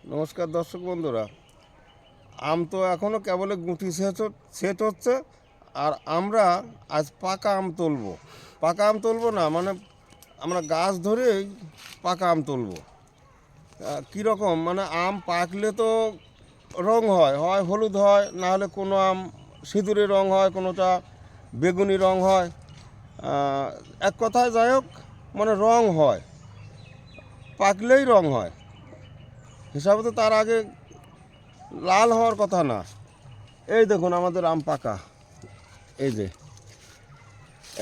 নমস্কার দর্শক বন্ধুরা। আম তো এখনও কেবল গুটি সেট হচ্ছে, আর আমরা আজ পাকা আম তুলবো। পাকা আম তুলবো না, মানে আমরা গাছ ধরেই পাকা আম তুলবো। কীরকম, মানে আম পাকলে তো রং হয়, হয় হলুদ হয়, না হলে কোনো আম সিঁদুরে রং হয়, কোনোটা বেগুনি রং হয়। এক কথায় যাই হোক, মানে রং হয়, পাকলেই রং হয়। হিসাবে তো তার আগে লাল হওয়ার কথা না। এই দেখুন আমাদের আম পাকা, এই যে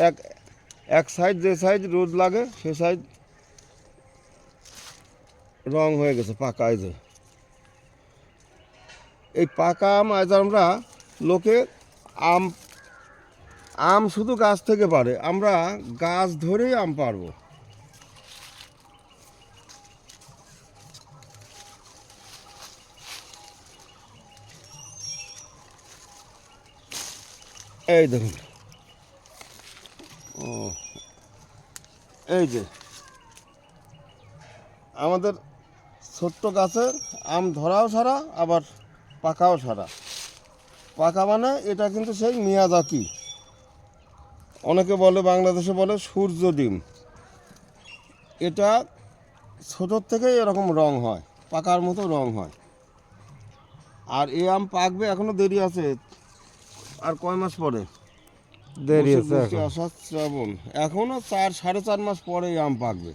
এক এক সাইড, যে সাইড রোদ লাগে সে সাইড রং হয়ে গেছে পাকা। এই যে এই পাকা আম আজ আমরা লোকে আম আম শুধু গাছ থেকে পারে, আমরা গাছ ধরেই আম পারবো। এই দেখুন, ও এই যে আমাদের ছোট্ট গাছের আম ধরাও সারা, আবার পাকাও সারা। পাকা মানে এটা কিন্তু সেই মিয়াজাকি, অনেকে বলে, বাংলাদেশে বলে সূর্য ডিম। এটা ছোটোর থেকেই এরকম রং হয়, পাকার মতো রং হয়। আর এই আম পাকবে এখনো দেরি আছে, আর কয় মাস পরে? দেরি বৈশাখ আছে জ্যৈষ্ঠ এখন। আষাঢ় শ্রাবণ, এখনো 4-4.5 মাস পরে এই আম পাকবে।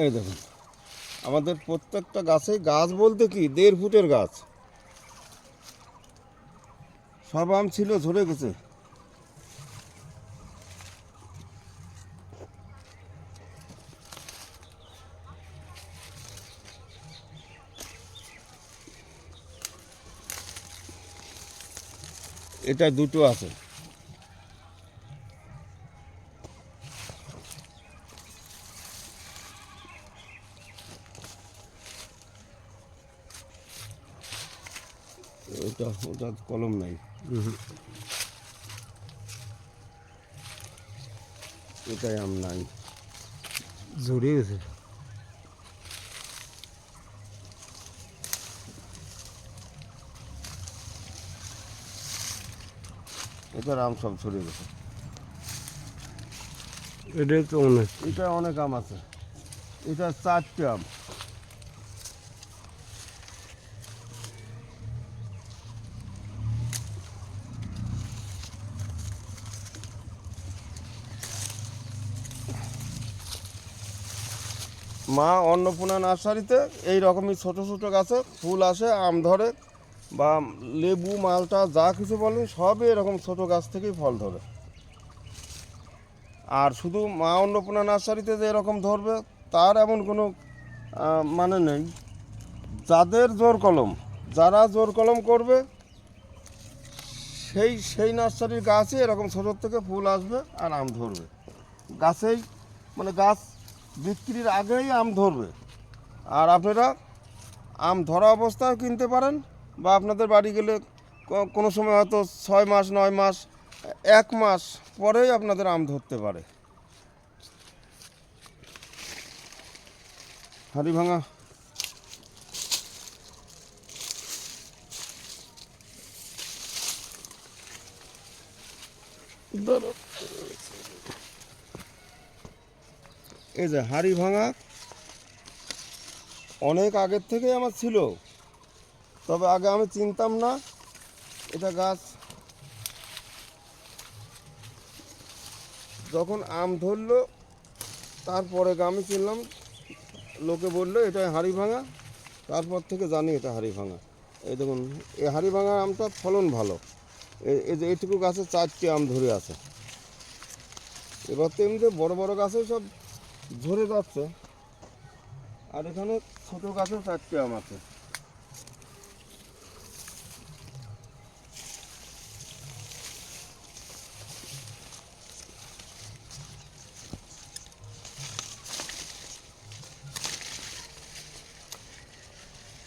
এই দেখুন আমাদের প্রত্যেকটা গাছেই, গাছ বলতে কি 1.5 ফুটের গাছ, সব আম ছিল ঝরে গেছে। এটা দুটো আছে। ওটা ওটা কলম নাই, এটাই আম নাই। ঝরে গেছে। এটার আম সব ঝরে গেছে। এটাই তো অনেক। এটা অনেক আম আছে, এটা 4টে আম। মা অন্নপূর্ণা নার্সারিতে এই রকমই ছোট ছোট গাছে ফুল আসে, আম ধরে, বা লেবু মালটা যা কিছু বলেন সবই এরকম ছোট গাছ থেকেই ফল ধরে। আর শুধু মা অন্নপূর্ণা নার্সারিতে যে এরকম ধরবে তার এমন কোনো মানে নেই। যাদের জোর কলম, যারা জোর কলম করবে, সেই সেই নার্সারির গাছই এরকম ছোটোর থেকে ফুল আসবে আর আম ধরবে গাছেই, মানে গাছ বিক্রির আগেই আম ধরবে। আর আপনারা আম ধরা অবস্থায় কিনতে পারেন, বা আপনাদের বাড়ি গেলে কোনো সময় হয়তো 6 মাস, 9 মাস, 1 মাস পরেই আপনাদের আম ধরতে পারে। হাড়ি ভাঙা এই যে হাড়ি ভাঙা অনেক আগের থেকেই আমার ছিল, তবে আগে আমি চিনতাম না এটা গাছ। যখন আম ধরলো তারপরে আমি চিনলাম, লোকে বললো এটা হাড়ি ভাঙা, তারপর থেকে জানি এটা হাড়ি ভাঙা। এই দেখুন এই হাড়ি ভাঙা আমটা ফলন ভালো। এই যে এইটুকু গাছে 4টে আম ধরে আছে। এবার তো এমনিতে বড় বড় গাছে সব ঝরে যাচ্ছে, আর এখানে ছোটো গাছেও 4টে আম আছে।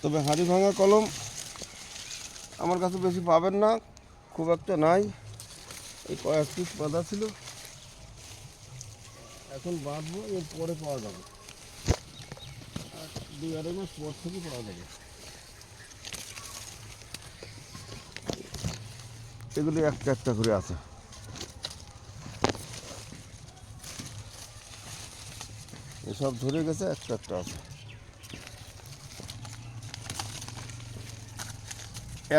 তবে হাড়ি ভাঙা কলম আমার কাছে বেশি পাবেন না, খুব একটা নাই। এই কয়েক পিস বাঁধা ছিল, এখন বাঁধবো, এর পরে পাওয়া যাবে, আর 2-2.5 মাস পর থেকে পাওয়া যাবে। এগুলি একটা একটা করে আছে। এসব ধরে গেছে, একটা একটা আছে।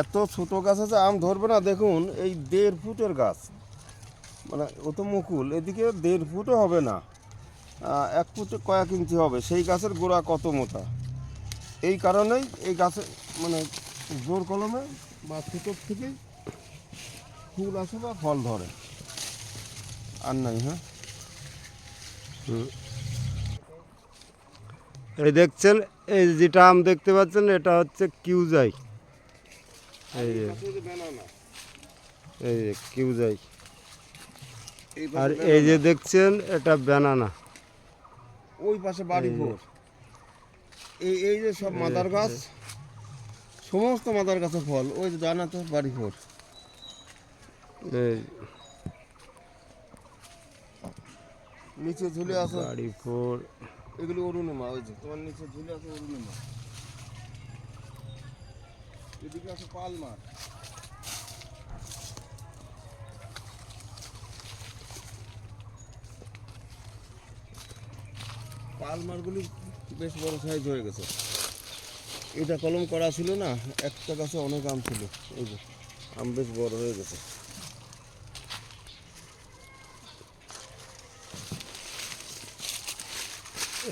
এত ছোট গাছ আছে, আম ধরবে না। দেখুন এই 1.5 ফুটের গাছ, মানে ও তো মুকুল, এদিকে 1.5 ফুটও হবে না, 1 ফুটে কয়েক ইঞ্চি হবে। সেই গাছের গোড়া কত মোটা। এই কারণেই এই গাছে মানে জোর কলমে বা ছোটোর থেকেই ফুল আসে বা ফল ধরে, আর নাই। হ্যাঁ, এই দেখছেন, এই যেটা আম দেখতে পাচ্ছেন এটা হচ্ছে কিউজাই। এই যে ব্যানানা, এই যে কিউজাই। এই আর পাশে এই যে banana, দেখছেন এটা ব্যানানা। ওই পাশে বাড়ি ভোর। এই এই যে সব মাদার গাছ, সমস্ত মাদার গাছে ফল। ওই যে জানা তো বাড়ি ভোর। এই নিচে ঝুলে আছে, বাড়ি ফোর। এগুলি অরুণিমা। ওই যে তোমার নিচে ঝুলে আছে অরুণিমা। এদিকে আছে পালমার। পালমারগুলি বেশ বড় সাইজ হয়ে গেছে। এটা কলম করা ছিল না, একটা গাছে অনেক আম ছিল। এই যে আম বেশ বড় হয়ে গেছে।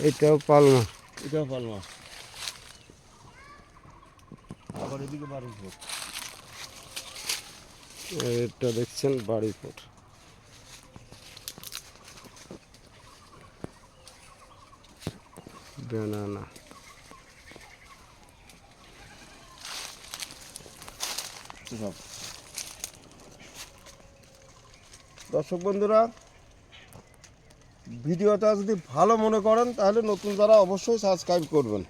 এটাও পালমা। এটাও পালমা। আবার এদিকে বাড়ি ভোর। এটা দেখছেন বাড়ি ফোর। ব্যানানা। সব দর্শক বন্ধুরা, ভিডিওটা যদি ভালো মনে করেন তাহলে নতুন যারা অবশ্যই সাবস্ক্রাইব করবেন।